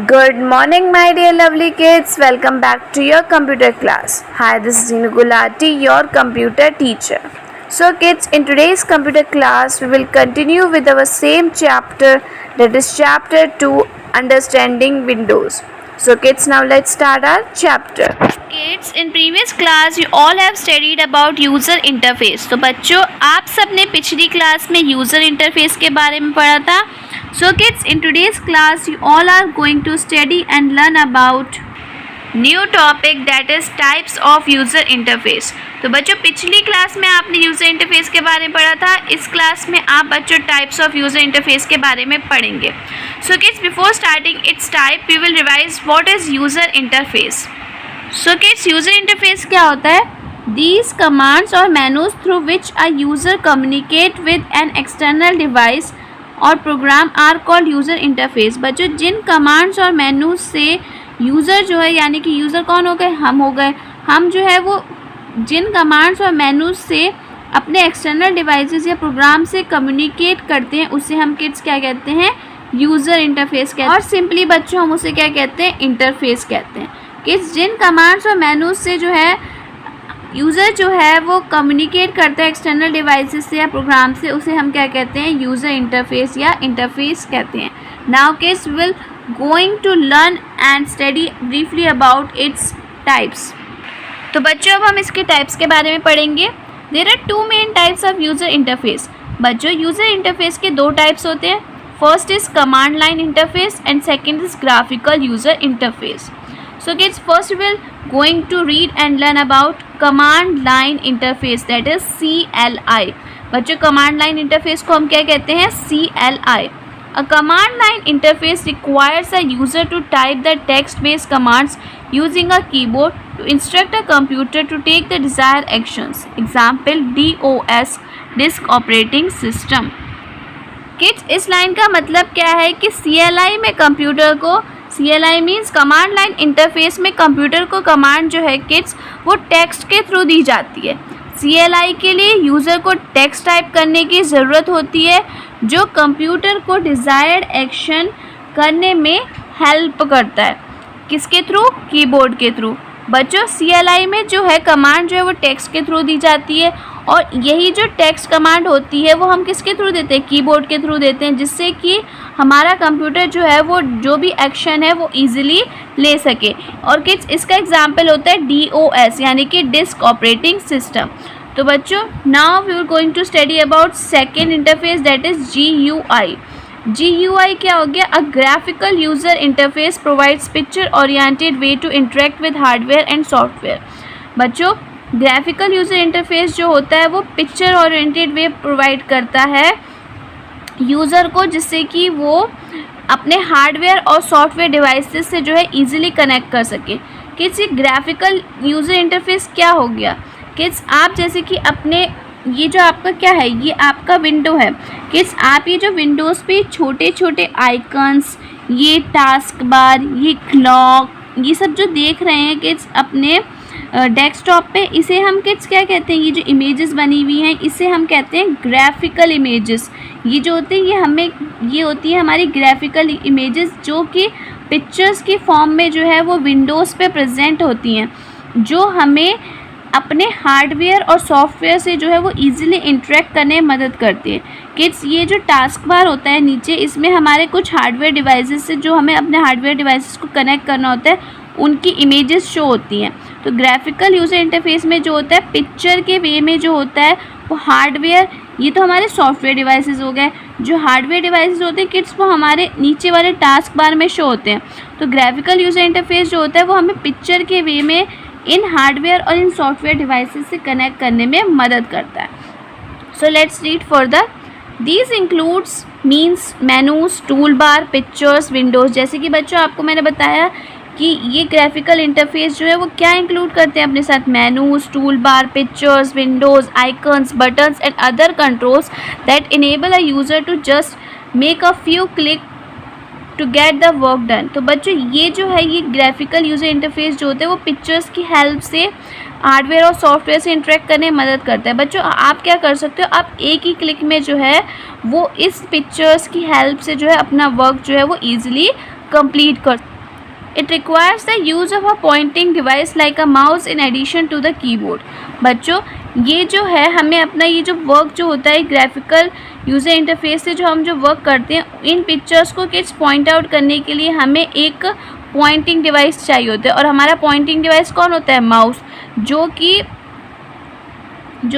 Good morning, my dear lovely kids. Welcome back to your computer class. Hi, this is Dinu Gulati, your computer teacher. So, kids, in today's computer class, we will continue with our same chapter, that is chapter 2, Understanding Windows. So, kids, now let's start our chapter. Kids, in previous class you all have studied about user interface. तो बच्चों, आप सबने पिछली class में user interface के बारे में पढ़ा था. So kids, in today's class you all are going to study and learn about new topic that is types of user interface. तो बच्चों, पिछली क्लास में आपने यूज़र इंटरफेस के बारे में पढ़ा था. इस क्लास में आप बच्चों टाइप्स ऑफ यूज़र इंटरफेस के बारे में पढ़ेंगे. सो kids, before starting its type we will revise what is user interface. So kids, user interface क्या होता है? These commands or menus through which a user communicate with an external device और program are called user interface. बच्चों, जिन commands और menus से user जो है, यानी कि यूज़र कौन हो गए? हम हो गए. हम जो है वो जिन कमांड्स और मेनूज से अपने एक्सटर्नल डिवाइसेस या प्रोग्राम से कम्युनिकेट करते हैं उसे हम किड्स क्या कहते हैं? यूज़र इंटरफेस कहते हैं. और सिंपली बच्चों हम उसे क्या कहते हैं? इंटरफेस कहते हैं. किड्स, जिन कमांड्स और मेनूज से जो है यूज़र जो है वो कम्युनिकेट करता है एक्सटर्नल डिवाइसेस से या प्रोग्राम से, उसे हम क्या कहते हैं? यूज़र इंटरफेस या इंटरफेस कहते हैं. Now kids will going to learn and study briefly about its types. तो बच्चों, अब हम इसके टाइप्स के बारे में पढ़ेंगे. There are two main types of user interface. बच्चों, यूज़र इंटरफेस के दो टाइप्स होते हैं. First is command line interface and second is graphical user interface. So kids, first we will going to read and learn about command line interface, that is CLI. बच्चों, command line interface को हम क्या कहते हैं? CLI. A command line interface requires a user to type the text-based commands using a keyboard to instruct a computer to take the desired actions. Example: DOS, Disk Operating System. Kids, इस line का मतलब क्या है कि CLI में computer को CLI means command line interface में computer को कमांड जो है किड्स वो टेक्स्ट के थ्रू दी जाती है. CLI के लिए यूज़र को टेक्स्ट टाइप करने की ज़रूरत होती है जो कंप्यूटर को डिज़ायर्ड एक्शन करने में हेल्प करता है. किसके थ्रू? कीबोर्ड के थ्रू. बच्चों, CLI में जो है कमांड जो है वो टेक्स्ट के थ्रू दी जाती है और यही जो टेक्स्ट कमांड होती है वो हम किसके थ्रू देते हैं? कीबोर्ड के थ्रू देते हैं, जिससे कि हमारा कंप्यूटर जो है वो जो भी एक्शन है वो इजीली ले सके. और किड्स, इसका एग्जांपल होता है DOS यानी कि डिस्क ऑपरेटिंग सिस्टम. तो बच्चों, now we are going to study about second interface, that is GUI. GUI क्या हो गया? A graphical user interface provides picture oriented way to interact with hardware and software. बच्चों, graphical user interface जो होता है वो पिक्चर ओरिएंटेड वे provide करता है यूज़र को, जिससे कि वो अपने हार्डवेयर और सॉफ्टवेयर डिवाइसेस से जो है इजीली कनेक्ट कर सके. किड्स, ये ग्राफिकल यूज़र इंटरफेस क्या हो गया? किड्स, आप जैसे कि अपने ये जो आपका क्या है, ये आपका विंडो है. किड्स, आप ये जो विंडोज़ पे छोटे छोटे आइकन्स, ये टास्क बार, ये क्लॉक, ये सब जो देख रहे हैं किड्स अपने डेस्कटॉप पे, इसे हम किड्स क्या कहते हैं? ये जो इमेजेस बनी हुई हैं इसे हम कहते हैं ग्राफिकल इमेजेस. ये जो होते हैं ये होती है हमारी ग्राफिकल इमेजेस, जो कि पिक्चर्स की फॉर्म में जो है वो विंडोज़ पे प्रेजेंट होती हैं, जो हमें अपने हार्डवेयर और सॉफ्टवेयर से जो है वो इजीली इंटरेक्ट करने में मदद करती है. किड्स, ये जो टास्क बार होता है नीचे, इसमें हमारे कुछ हार्डवेयर डिवाइसेस से जो हमें अपने हार्डवेयर डिवाइसेस को कनेक्ट करना होता है उनकी इमेजेस शो होती हैं. तो ग्राफिकल यूज़र इंटरफेस में जो होता है पिक्चर के वे में जो होता है वो हार्डवेयर, ये तो हमारे सॉफ्टवेयर डिवाइसेस हो गए. जो हार्डवेयर डिवाइसेस होते हैं किड्स वो हमारे नीचे वाले टास्क बार में शो होते हैं. तो ग्राफिकल यूज़र इंटरफेस जो होता है वो हमें पिक्चर के वे में इन हार्डवेयर और इन सॉफ्टवेयर डिवाइसेस से कनेक्ट करने में मदद करता है. So let's read further. These includes means menus, tool bar, pictures, Windows. जैसे कि बच्चों आपको मैंने बताया कि ये ग्राफिकल इंटरफेस जो है वो क्या इंक्लूड करते हैं अपने साथ? Menus, tool bar, pictures, windows, icons, buttons and other controls that enable a user to just make a few click to get the work done. तो बच्चों, ये जो है ये ग्राफिकल यूज़र इंटरफेस जो होते हैं वो पिक्चर्स की हेल्प से हार्डवेयर और सॉफ्टवेयर से इंटरेक्ट करने में मदद करता है. बच्चों, आप क्या कर सकते हो? आप एक ही क्लिक में जो है वो इस पिक्चर्स की हेल्प से जो है अपना वर्क जो है वो ईजिली कंप्लीट कर। It requires the use of a pointing device like a mouse in addition to the keyboard. बच्चों ये जो है हमें अपना ये जो वर्क जो होता है ग्राफिकल यूज़र इंटरफेस से जो हम जो वर्क करते हैं इन पिक्चर्स को किड्स पॉइंट आउट करने के लिए हमें एक पॉइंटिंग डिवाइस चाहिए होता है। और हमारा पॉइंटिंग डिवाइस कौन होता है? माउस, जो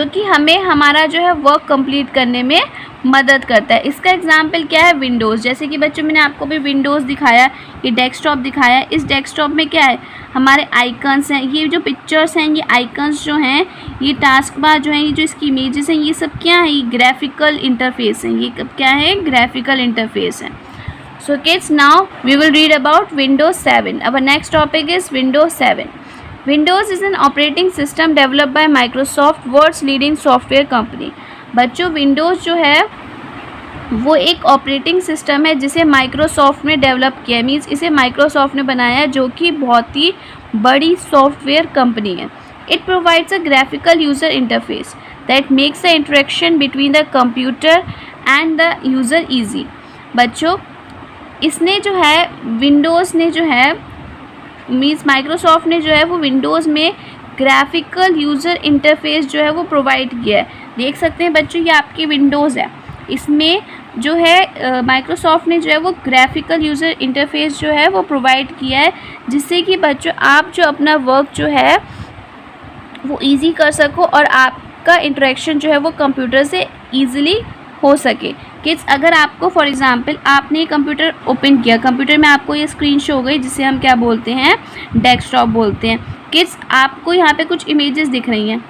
कि हमें हमारा जो है वर्क कंप्लीट करने में मदद करता है। इसका एग्जाम्पल क्या है? विंडोज़। जैसे कि बच्चों मैंने आपको भी विंडोज़ दिखाया, ये डेस्कटॉप दिखाया। इस डेस्कटॉप में क्या है? हमारे आइकन्स हैं, ये जो पिक्चर्स हैं, ये आइकन्स जो हैं, ये टास्क बार जो हैं, ये जो इसकी इमेजेस हैं, ये सब क्या है? ये ग्राफिकल इंटरफेस हैं। ये क्या है? ग्राफिकल इंटरफेस है। So kids, now we will read about Windows 7. Our next topic is Windows 7. Windows is an operating system developed by Microsoft, world's leading software company. बच्चों Windows जो है वो एक ऑपरेटिंग सिस्टम है जिसे माइक्रोसॉफ्ट ने develop किया है, मीन्स इसे माइक्रोसॉफ्ट ने बनाया है, जो कि बहुत ही बड़ी सॉफ्टवेयर कंपनी है। It provides a graphical user interface that makes the interaction between the computer and the user easy. बच्चों इसने जो है विंडोज़ ने जो है मीन्स माइक्रोसॉफ्ट ने जो है वो विंडोज़ में ग्राफिकल यूज़र इंटरफेस जो है वो प्रोवाइड किया है। देख सकते हैं बच्चों ये आपकी विंडोज़ है, इसमें जो है माइक्रोसॉफ्ट ने जो है वो ग्राफिकल यूज़र इंटरफेस जो है वो प्रोवाइड किया है, जिससे कि बच्चों आप जो अपना वर्क जो है वो ईजी कर सको और आपका इंटरेक्शन जो है वो कंप्यूटर से ईजिली हो सके। किड्स अगर आपको फॉर एग्ज़ाम्पल आपने कंप्यूटर ओपन किया, कंप्यूटर में आपको ये स्क्रीन शो हो गई जिसे हम क्या बोलते हैं? डेस्कटॉप बोलते हैं। किड्स आपको यहाँ पे कुछ इमेजेस दिख रही हैं,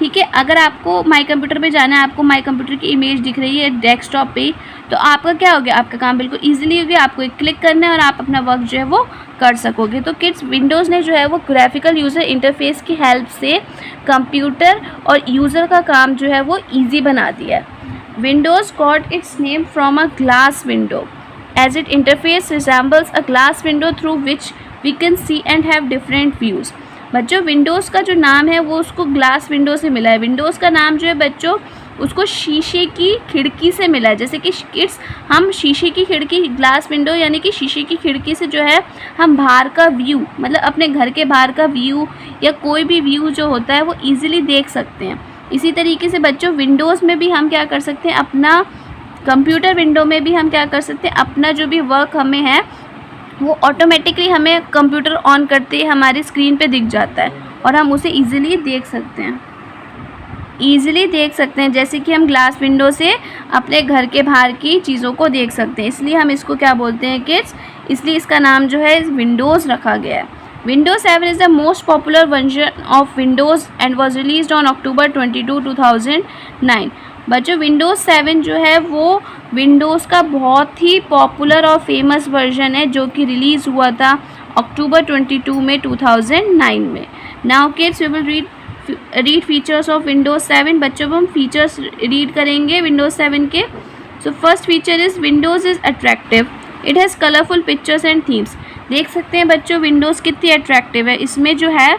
ठीक है। अगर आपको माई कंप्यूटर पे जाना है, आपको माई कंप्यूटर की इमेज दिख रही है डेस्कटॉप पे, तो आपका क्या हो गया? आपका काम बिल्कुल ईजिली हो गया। आपको एक क्लिक करना है और आप अपना वर्क जो है वो कर सकोगे। तो किड्स विंडोज़ ने जो है वो ग्राफिकल यूज़र इंटरफेस की हेल्प से कंप्यूटर और यूज़र का काम जो है वो ईजी बना दिया है। Windows got its name from a glass window, as its interface resembles a glass window through which we can see and have different views. बच्चों विंडोज़ का जो नाम है वो उसको ग्लास विंडो से मिला है। विंडोज़ का नाम जो है बच्चों उसको शीशे की खिड़की से मिला है। जैसे कि किड्स हम शीशे की खिड़की, ग्लास विंडो यानी कि शीशे की खिड़की से जो है हम बाहर का व्यू, मतलब अपने घर के बाहर का व्यू या कोई भी व्यू जो होता है वो ईजिली देख सकते हैं। इसी तरीके से बच्चों विंडोज़ में भी हम क्या कर सकते हैं? अपना कंप्यूटर विंडो में भी हम क्या कर सकते हैं? अपना जो भी वर्क हमें है वो ऑटोमेटिकली हमें कंप्यूटर ऑन करते ही हमारी स्क्रीन पे दिख जाता है और हम उसे ईजिली देख सकते हैं। जैसे कि हम ग्लास विंडो से अपने घर के बाहर की चीज़ों को देख सकते हैं, इसलिए हम इसको क्या बोलते हैं किड्स? इसलिए इसका नाम जो है विंडोज़ रखा गया है। Windows 7 is the most popular version of Windows and was released on October 22, 2009. बच्चों Windows 7 जो है वो Windows का बहुत ही पॉपुलर और फेमस वर्जन है जो कि रिलीज़ हुआ था अक्टूबर 22 में 2009 में। Now kids we will read features of Windows 7. बच्चों हम फीचर्स रीड करेंगे Windows 7 के। So first feature is Windows is attractive. It has colorful pictures and themes. देख सकते हैं बच्चों विंडोज़ कितनी अट्रैक्टिव है। इसमें जो है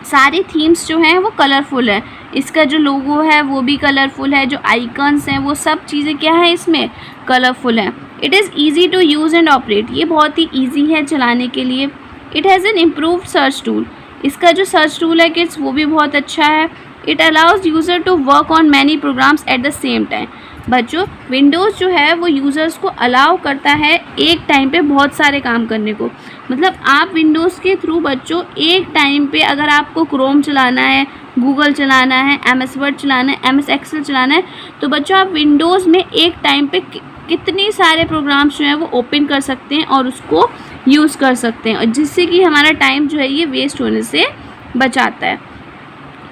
सारी थीम्स जो हैं वो कलरफुल है। इसका जो लोगो है वो भी कलरफुल है, जो आइकन्स हैं वो सब चीज़ें क्या है इसमें कलरफुल हैं। It is easy to use and operate, ये बहुत ही ईजी है चलाने के लिए। It has an improved search tool, इसका जो सर्च टूल है किड्स वो भी बहुत अच्छा है। It allows user to work on many programs at the same time. बच्चों विंडोज़ जो है वो यूज़र्स को अलाउ करता है एक टाइम पे बहुत सारे काम करने को। मतलब आप विंडोज़ के थ्रू बच्चों एक टाइम पे अगर आपको क्रोम चलाना है, गूगल चलाना है, MS वर्ड चलाना है, MS एक्सेल चलाना है, तो बच्चों आप विंडोज़ में एक टाइम पे कितने सारे प्रोग्राम्स जो हैं वो ओपन कर सकते हैं और उसको यूज़ कर सकते हैं, और जिससे कि हमारा टाइम जो है ये वेस्ट होने से बचाता है।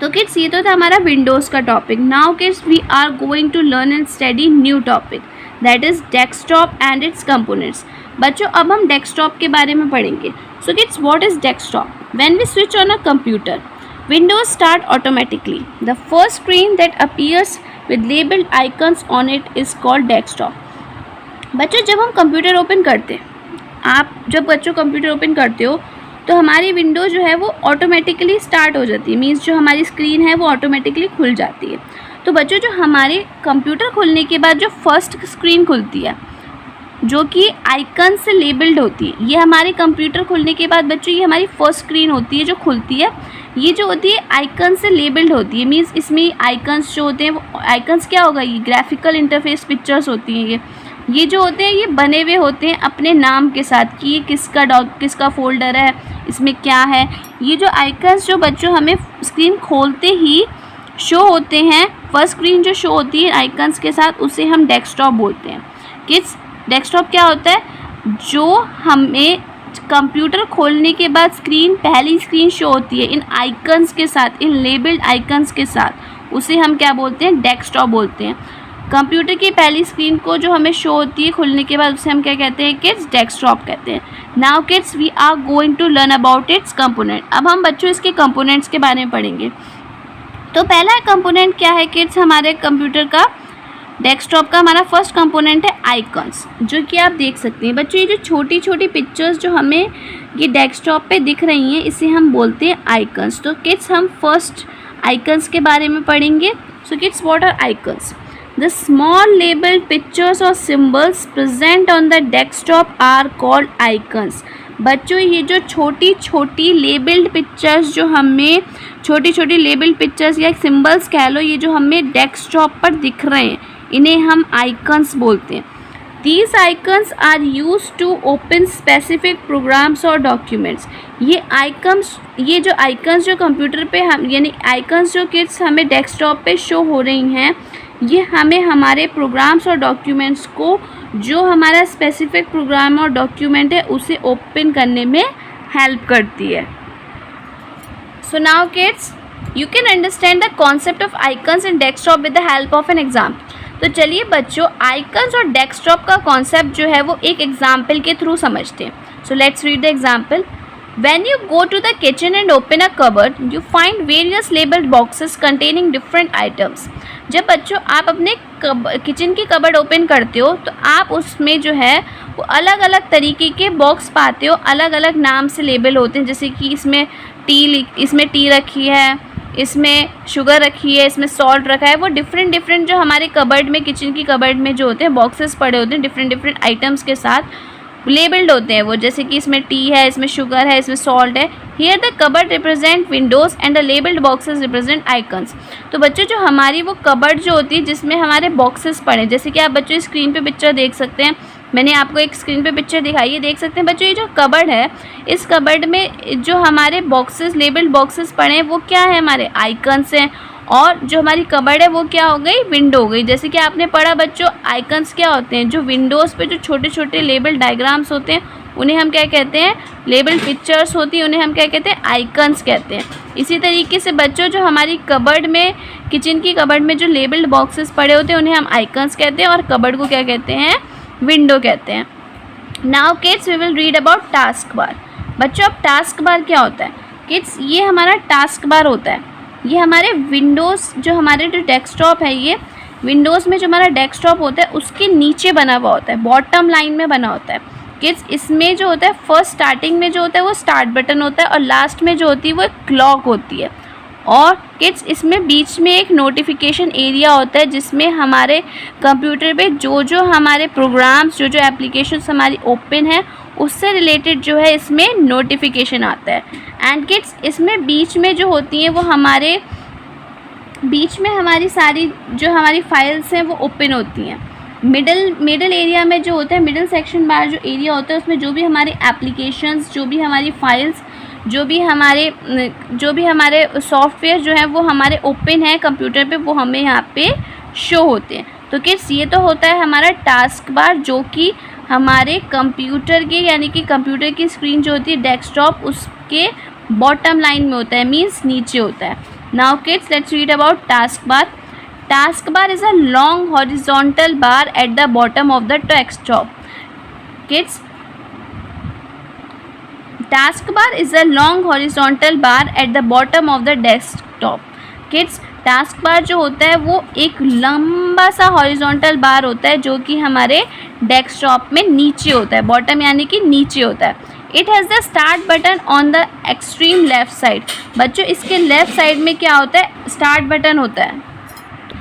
तो किड्स ये तो था हमारा विंडोज़ का topic. Now kids we are going to learn and study new topic that is desktop and its components. बच्चों अब हम डेस्कटॉप के बारे में पढ़ेंगे। So kids what is desktop? When we switch on a computer Windows start automatically. The first screen that appears with labelled icons on it is called desktop. बच्चों जब हम कंप्यूटर ओपन करते हैं, आप जब बच्चों कंप्यूटर ओपन करते हो तो हमारी विंडो जो है वो ऑटोमेटिकली स्टार्ट हो जाती है, मीन्स जो हमारी स्क्रीन है वो ऑटोमेटिकली खुल जाती है। तो बच्चों जो हमारे कंप्यूटर खुलने के बाद जो फर्स्ट स्क्रीन खुलती है जो कि आइकन से लेबल्ड होती है। ये हमारे कंप्यूटर खुलने के बाद बच्चों ये हमारी फर्स्ट स्क्रीन होती है जो खुलती है, ये जो होती है आइकन से लेबल्ड होती है। मीन्स इसमें आइकन्स जो होते हैं वो आइकन्स क्या होगा, ये ग्राफिकल इंटरफेस पिक्चर्स होती हैं। ये जो होते हैं ये बने हुए होते हैं अपने नाम के साथ कि ये किसका फोल्डर है, इसमें क्या है। ये जो आइकन्स जो बच्चों हमें स्क्रीन खोलते ही शो होते हैं, फर्स्ट स्क्रीन जो शो होती है आइकन्स के साथ, उसे हम डेस्कटॉप बोलते हैं। किड्स, डेस्कटॉप क्या होता है, जो हमें कंप्यूटर खोलने के बाद स्क्रीन पहली स्क्रीन शो होती है इन आइकन्स के साथ, इन लेबल्ड आइकन्स के साथ, उसे हम क्या बोलते हैं, डेस्कटॉप बोलते हैं। कंप्यूटर की पहली स्क्रीन को जो हमें शो होती है खुलने के बाद उसे हम क्या कहते हैं किड्स, डेस्कटॉप कहते हैं। Now kids we are going to learn about its component. अब हम बच्चों इसके कंपोनेंट्स के बारे में पढ़ेंगे। तो पहला कंपोनेंट क्या है किड्स हमारे कंप्यूटर का, डेस्कटॉप का हमारा फर्स्ट कंपोनेंट है आइकन्स, जो कि आप देख सकते हैं बच्चों। ये जो छोटी छोटी पिक्चर्स जो हमें ये डेस्कटॉप पे दिख रही हैं इसे हम बोलते हैं आइकन्स। तो किड्स हम फर्स्ट आइकन्स के बारे में पढ़ेंगे। So kids what are icons? The small labeled pictures or symbols present on the desktop are called icons. बच्चों ये जो छोटी छोटी लेबल्ड पिक्चर्स जो हमें छोटी छोटी लेबल्ड पिक्चर्स या सिम्बल्स कह लो, ये जो हमें डेस्कटॉप पर दिख रहे हैं इन्हें हम आइकन्स बोलते हैं। These icons are used to open specific programs or documents. ये जो आइकन्स जो कंप्यूटर पे हम यानी आइकन्स जो किड्स हमें डेस्कटॉप पे शो हो रही हैं, ये हमें हमारे प्रोग्राम्स और डॉक्यूमेंट्स को, जो हमारा स्पेसिफिक प्रोग्राम और डॉक्यूमेंट है उसे ओपन करने में हेल्प करती है। So now kids you can understand the concept of icons in desktop with the help of an example. तो चलिए बच्चों आइकन्स और डेस्कटॉप का कॉन्सेप्ट जो है वो एक एग्जाम्पल के थ्रू समझते हैं। So let's read the example. When you go to the kitchen and open a cupboard, you find various labeled boxes containing different items. जब बच्चों आप अपने किचन की कबर्ड ओपन करते हो तो आप उसमें जो है वो अलग अलग तरीके के बॉक्स पाते हो, अलग अलग नाम से लेबल होते हैं। जैसे कि इसमें टी रखी है, इसमें शुगर रखी है, इसमें सॉल्ट रखा है। वो डिफरेंट जो हमारे कबर्ड में, किचन की कबर्ड में जो होते हैं बॉक्सेस पड़े होते हैं डिफरेंट आइटम्स के साथ लेबल्ड होते हैं वो। जैसे कि इसमें टी है, इसमें शुगर है, इसमें सॉल्ट है। Here the cupboard represent Windows and the labelled boxes represent icons. तो बच्चों जो हमारी वो कबर्ड जो होती है जिसमें हमारे बॉक्सेस पड़े, जैसे कि आप बच्चों स्क्रीन पे पिक्चर देख सकते हैं, मैंने आपको एक स्क्रीन पे पिक्चर दिखाई है, देख सकते हैं बच्चों ये जो कबर्ड है, इस कबर्ड में जो हमारे बॉक्सेस लेबल्ड बॉक्सेस पड़े हैं वो क्या है, हमारे आइकन्स हैं। और जो हमारी कबर्ड है वो क्या हो गई, विंडो हो गई। जैसे कि आपने पढ़ा बच्चों आइकन्स क्या होते हैं, जो विंडोज़ पे जो छोटे छोटे लेबल डायग्राम्स होते हैं उन्हें हम क्या कहते हैं, लेबल पिक्चर्स होती हैं, उन्हें हम क्या कहते हैं, आइकन्स कहते हैं। इसी तरीके से बच्चों जो हमारी कबर्ड में, किचन की कबर्ड में जो लेबल्ड बॉक्सेस पड़े होते हैं उन्हें हम आइकन्स कहते हैं और कबर्ड को क्या कहते हैं, विंडो कहते हैं। Now kids we will read about task bar. बच्चों अब टास्क बार क्या होता है किड्स, ये हमारा टास्क बार होता है। ये हमारे विंडोज़ जो हमारे जो डेस्कटॉप है, ये विंडोज़ में जो हमारा डेस्कटॉप होता है उसके नीचे बना हुआ होता है, बॉटम लाइन में बना होता है। किड्स इसमें जो होता है फर्स्ट स्टार्टिंग में जो होता है वो स्टार्ट बटन होता है और लास्ट में जो होती है वो एक क्लॉक होती है। और किड्स इसमें बीच में एक नोटिफिकेशन एरिया होता है जिसमें हमारे कंप्यूटर पे जो हमारे प्रोग्राम्स, जो एप्लीकेशंस हमारी ओपन है उससे रिलेटेड जो है इसमें नोटिफिकेशन आता है। एंड किड्स इसमें बीच में जो होती हैं वो हमारे बीच में हमारी सारी जो हमारी फाइल्स हैं वो ओपन होती हैं। मिडल एरिया में जो होता है, मिडल सेक्शन बार जो एरिया होता है उसमें जो भी हमारे एप्लीकेशंस, जो भी हमारी फाइल्स, जो भी हमारे सॉफ्टवेयर जो है वो हमारे ओपन है कंप्यूटर पे, वो हमें यहाँ पे शो होते हैं। तो किड्स ये तो होता है हमारा टास्क बार, जो कि हमारे कंप्यूटर के यानी कि कंप्यूटर की स्क्रीन जो होती है डेस्कटॉप उसके बॉटम लाइन में होता है, मीन्स नीचे होता है। Now kids let's read about task bar. Task bar is a long horizontal bar at the bottom of the desktop. Kids task bar is a long horizontal bar at the bottom of the desktop. Kids task bar जो होता है वो एक लंबा सा horizontal बार होता है जो कि हमारे डेस्कटॉप में नीचे होता है, बॉटम यानी कि नीचे होता है। It has the start button on the extreme left side. बच्चों इसके लेफ़्ट साइड में क्या होता है, स्टार्ट बटन होता है।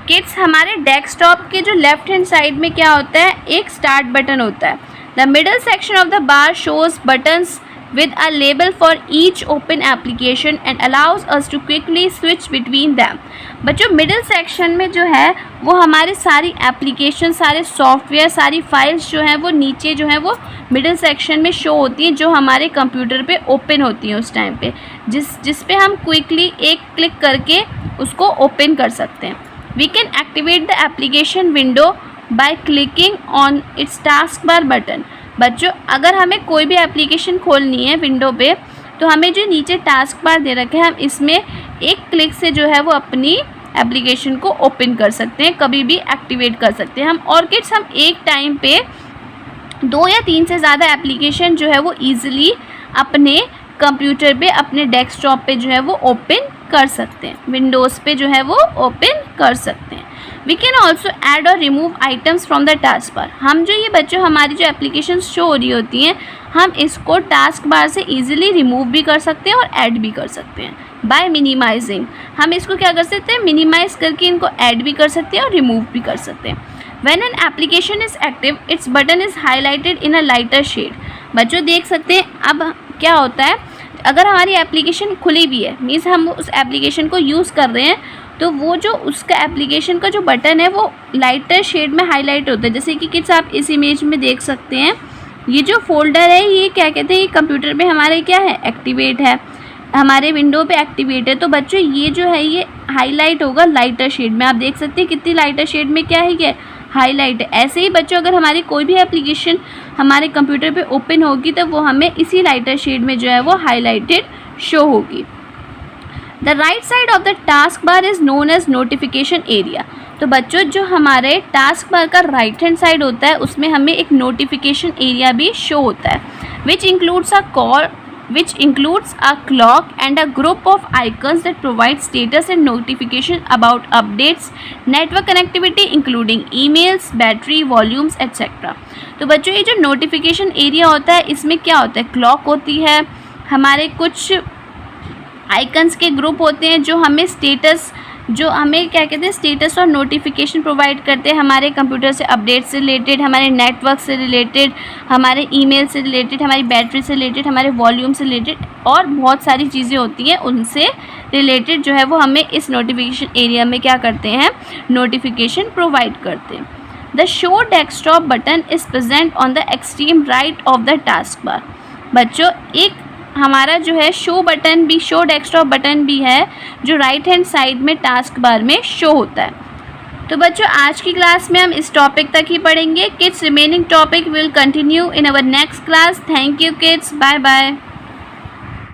किड्स हमारे डेस्कटॉप के जो लेफ्ट हैंड साइड में क्या होता है, एक स्टार्ट बटन होता है. The middle section of the bar shows buttons with a label for each open application and allows us to quickly switch between them. बच्चों मिडिल सेक्शन में जो है वो हमारे सारी एप्लीकेशन, सारे सॉफ्टवेयर, सारी फाइल्स जो हैं वो नीचे जो है वो मिडिल सेक्शन में शो होती हैं, जो हमारे कंप्यूटर पे ओपन होती हैं उस टाइम पे, जिस पे हम क्विकली एक क्लिक करके उसको ओपन कर सकते हैं. We can activate the application window by clicking on its task bar button. बच्चों अगर हमें कोई भी एप्लीकेशन खोलनी है विंडो पे, तो हमें जो नीचे टास्क बार दे रखे हैं, हम इसमें एक क्लिक से जो है वो अपनी एप्लीकेशन को ओपन कर सकते हैं, कभी भी एक्टिवेट कर सकते हैं हम. और किड्स हम एक टाइम पे 2 या 3 से ज़्यादा एप्लीकेशन जो है वो ईज़िली अपने कंप्यूटर पे, अपने डेस्कटॉप पे जो है वो ओपन कर सकते हैं, विंडोज़ पे जो है वो ओपन कर सकते हैं. वी कैन ऑल्सो ऐड और remove items from the task बार. हम जो ये बच्चों हमारी जो एप्लीकेशन शो हो रही होती हैं, हम इसको टास्क बार से ईजिली रिमूव भी कर सकते हैं और ऐड भी कर सकते हैं बाय मिनिमाइजिंग. हम इसको क्या कर सकते हैं, मिनिमाइज़ करके इनको ऐड भी कर सकते हैं और रिमूव भी कर सकते हैं. When an application is active, its button is highlighted in a lighter shade. बच्चों देख सकते हैं अब क्या होता है, अगर हमारी एप्लीकेशन खुली भी है, मीन्स हम उस एप्लीकेशन को यूज़ कर रहे हैं, तो वो जो उसका एप्लीकेशन का जो बटन है वो लाइटर शेड में हाईलाइट होता है. जैसे कि किड्स आप इस इमेज में देख सकते हैं, ये जो फोल्डर है ये क्या कहते हैं, ये कंप्यूटर पे हमारे क्या है, एक्टिवेट है, हमारे विंडो पे एक्टिवेट है. तो बच्चों ये जो है ये हाईलाइट होगा लाइटर शेड में. आप देख सकते हैं कितनी लाइटर शेड में क्या है, ये हाईलाइट है. ऐसे ही बच्चों अगर हमारी कोई भी एप्लीकेशन हमारे कंप्यूटर पे ओपन होगी तो वो हमें इसी लाइटर शेड में जो है वो हाईलाइटेड शो होगी. The right side of the task bar is known as notification area. तो बच्चों जो हमारे टास्क बार का राइट हैंड साइड होता है उसमें हमें एक नोटिफिकेशन एरिया भी शो होता है, विच includes a clock and a group of icons that provide status and notification about updates, network connectivity including emails, battery, volumes, etc. तो बच्चों ये जो नोटिफिकेशन एरिया होता है इसमें क्या होता है, क्लॉक होती है, हमारे कुछ आइकन्स के ग्रुप होते हैं जो हमें स्टेटस, जो हमें क्या कहते हैं, स्टेटस और नोटिफिकेशन प्रोवाइड करते हैं हमारे कंप्यूटर से अपडेट से रिलेटेड, हमारे नेटवर्क से रिलेटेड, हमारे ईमेल से रिलेटेड, हमारी बैटरी से रिलेटेड, हमारे वॉल्यूम से रिलेटेड और बहुत सारी चीज़ें होती हैं उनसे रिलेटेड जो है वो हमें इस नोटिफिकेशन एरिया में क्या करते हैं, नोटिफिकेशन प्रोवाइड करते हैं. The show desktop button is present on the extreme right of the task bar. बच्चों एक हमारा जो है शो बटन भी, शो डेस्कटॉप बटन भी है जो राइट हैंड साइड में टास्क बार में शो होता है. तो बच्चों आज की क्लास में हम इस टॉपिक तक ही पढ़ेंगे. Kids remaining topic will continue in our next class. Thank you kids, bye bye.